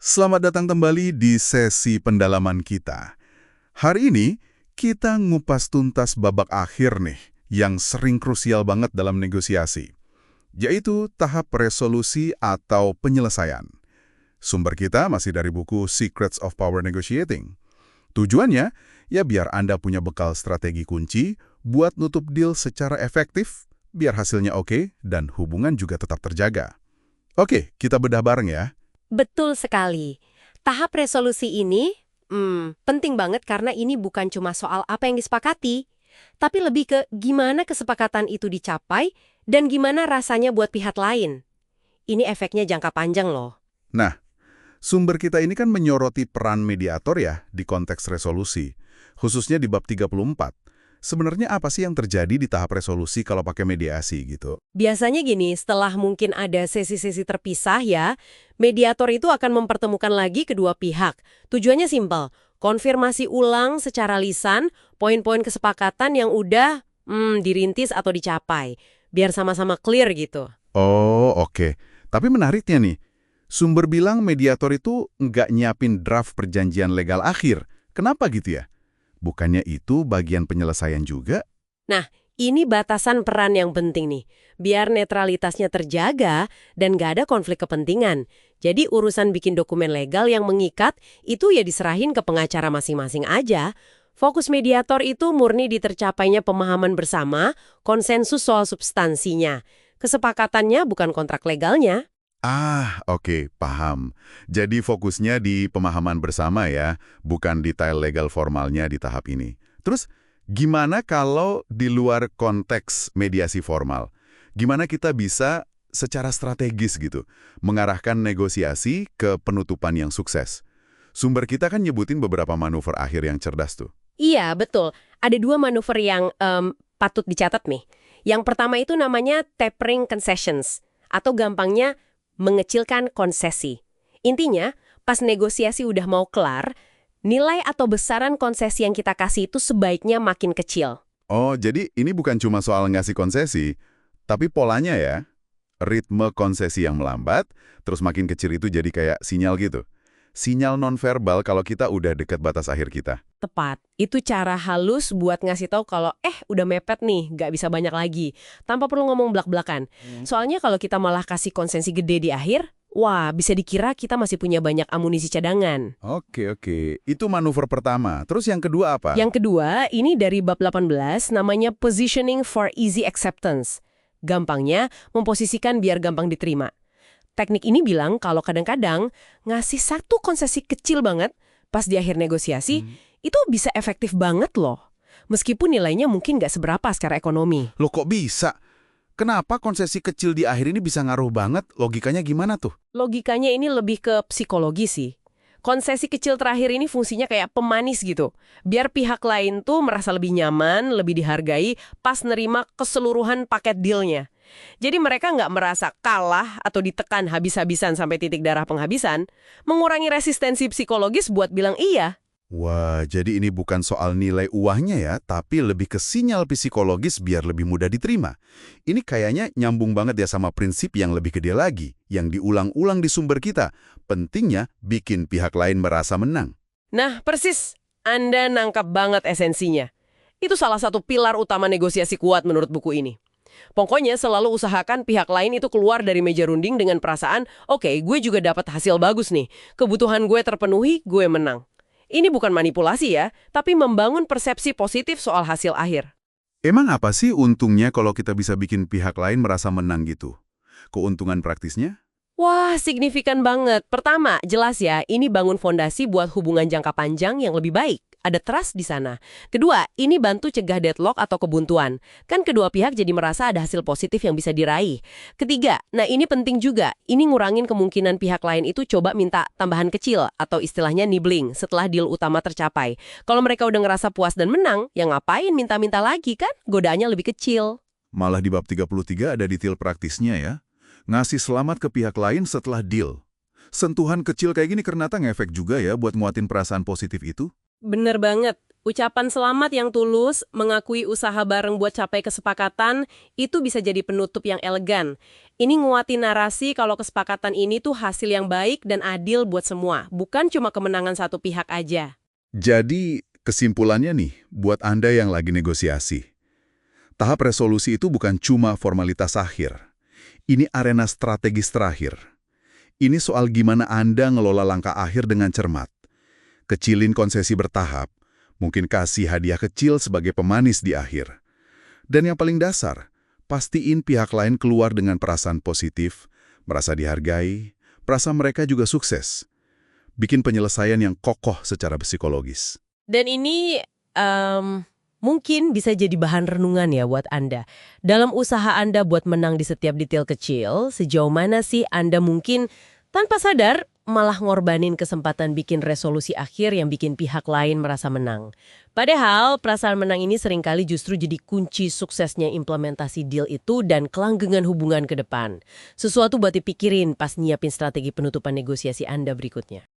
Selamat datang kembali di sesi pendalaman kita. Hari ini, kita ngupas tuntas babak akhir nih, yang sering krusial banget dalam negosiasi, yaitu tahap resolusi atau penyelesaian. Sumber kita masih dari buku Secrets of Power Negotiating. Tujuannya, ya biar Anda punya bekal strategi kunci buat nutup deal secara efektif, biar hasilnya oke dan hubungan juga tetap terjaga. Oke, kita bedah bareng ya. Betul sekali. Tahap resolusi ini penting banget karena ini bukan cuma soal apa yang disepakati, tapi lebih ke gimana kesepakatan itu dicapai dan gimana rasanya buat pihak lain. Ini efeknya jangka panjang loh. Nah, sumber kita ini kan menyoroti peran mediator ya di konteks resolusi, khususnya di bab 34. Sebenarnya apa sih yang terjadi di tahap resolusi kalau pakai mediasi gitu? Biasanya gini, setelah mungkin ada sesi-sesi terpisah ya, mediator itu akan mempertemukan lagi kedua pihak. Tujuannya simpel, konfirmasi ulang secara lisan poin-poin kesepakatan yang udah dirintis atau dicapai, biar sama-sama clear gitu. Oh, oke. Tapi menariknya nih, sumber bilang mediator itu nggak nyiapin draft perjanjian legal akhir. Kenapa gitu ya? Bukannya itu bagian penyelesaian juga? Nah, ini batasan peran yang penting nih, biar netralitasnya terjaga dan nggak ada konflik kepentingan. Jadi urusan bikin dokumen legal yang mengikat itu ya diserahin ke pengacara masing-masing aja. Fokus mediator itu murni di tercapainya pemahaman bersama, konsensus soal substansinya. Kesepakatannya bukan kontrak legalnya. Ah, oke, paham. Jadi fokusnya di pemahaman bersama ya, bukan detail legal formalnya di tahap ini. Terus, gimana kalau di luar konteks mediasi formal? Gimana kita bisa secara strategis gitu, mengarahkan negosiasi ke penutupan yang sukses? Sumber kita kan nyebutin beberapa manuver akhir yang cerdas tuh. Iya, betul. Ada dua manuver yang patut dicatat nih. Yang pertama itu namanya tapering concessions, atau gampangnya mengecilkan konsesi. Intinya, pas negosiasi udah mau kelar, nilai atau besaran konsesi yang kita kasih itu sebaiknya makin kecil. Oh, jadi ini bukan cuma soal ngasih konsesi, tapi polanya ya, ritme konsesi yang melambat, terus makin kecil itu jadi kayak sinyal gitu. Sinyal nonverbal kalau kita udah dekat batas akhir kita. Tepat. Itu cara halus buat ngasih tahu kalau udah mepet nih, nggak bisa banyak lagi. Tanpa perlu ngomong belak-belakan. Soalnya kalau kita malah kasih konsensi gede di akhir, wah bisa dikira kita masih punya banyak amunisi cadangan. Oke. Itu manuver pertama. Terus yang kedua apa? Yang kedua, ini dari bab 18, namanya positioning for easy acceptance. Gampangnya, memposisikan biar gampang diterima. Teknik ini bilang kalau kadang-kadang ngasih satu konsesi kecil banget pas di akhir negosiasi, itu bisa efektif banget loh. Meskipun nilainya mungkin nggak seberapa secara ekonomi. Loh kok bisa? Kenapa konsesi kecil di akhir ini bisa ngaruh banget? Logikanya gimana tuh? Logikanya ini lebih ke psikologi sih. Konsesi kecil terakhir ini fungsinya kayak pemanis gitu. Biar pihak lain tuh merasa lebih nyaman, lebih dihargai pas nerima keseluruhan paket dealnya. Jadi mereka nggak merasa kalah atau ditekan habis-habisan sampai titik darah penghabisan, mengurangi resistensi psikologis buat bilang iya. Wah, jadi ini bukan soal nilai uangnya ya, tapi lebih ke sinyal psikologis biar lebih mudah diterima. Ini kayaknya nyambung banget ya sama prinsip yang lebih gede lagi, yang diulang-ulang di sumber kita. Pentingnya bikin pihak lain merasa menang. Nah, persis. Anda nangkap banget esensinya. Itu salah satu pilar utama negosiasi kuat menurut buku ini. Pokoknya selalu usahakan pihak lain itu keluar dari meja runding dengan perasaan, oke, gue juga dapat hasil bagus nih. Kebutuhan gue terpenuhi, gue menang. Ini bukan manipulasi ya, tapi membangun persepsi positif soal hasil akhir. Emang apa sih untungnya kalau kita bisa bikin pihak lain merasa menang gitu? Keuntungan praktisnya? Wah, signifikan banget. Pertama, jelas ya, ini bangun fondasi buat hubungan jangka panjang yang lebih baik. Ada trust di sana. Kedua, ini bantu cegah deadlock atau kebuntuan. Kan kedua pihak jadi merasa ada hasil positif yang bisa diraih. Ketiga, nah ini penting juga. Ini ngurangin kemungkinan pihak lain itu coba minta tambahan kecil atau istilahnya nibbling setelah deal utama tercapai. Kalau mereka udah ngerasa puas dan menang, ya ngapain minta-minta lagi kan? Godaannya lebih kecil. Malah di bab 33 ada detail praktisnya ya. Ngasih selamat ke pihak lain setelah deal. Sentuhan kecil kayak gini ternyata ngefek juga ya buat nguatin perasaan positif itu. Bener banget. Ucapan selamat yang tulus, mengakui usaha bareng buat capai kesepakatan, itu bisa jadi penutup yang elegan. Ini nguatin narasi kalau kesepakatan ini tuh hasil yang baik dan adil buat semua, bukan cuma kemenangan satu pihak aja. Jadi, kesimpulannya nih, buat Anda yang lagi negosiasi. Tahap resolusi itu bukan cuma formalitas akhir. Ini arena strategis terakhir. Ini soal gimana Anda ngelola langkah akhir dengan cermat. Kecilin konsesi bertahap, mungkin kasih hadiah kecil sebagai pemanis di akhir. Dan yang paling dasar, pastiin pihak lain keluar dengan perasaan positif, merasa dihargai, merasa mereka juga sukses. Bikin penyelesaian yang kokoh secara psikologis. Dan ini mungkin bisa jadi bahan renungan ya buat Anda. Dalam usaha Anda buat menang di setiap detail kecil, sejauh mana sih Anda mungkin tanpa sadar malah ngorbanin kesempatan bikin resolusi akhir yang bikin pihak lain merasa menang. Padahal perasaan menang ini seringkali justru jadi kunci suksesnya implementasi deal itu dan kelanggengan hubungan ke depan. Sesuatu buat dipikirin pas nyiapin strategi penutupan negosiasi Anda berikutnya.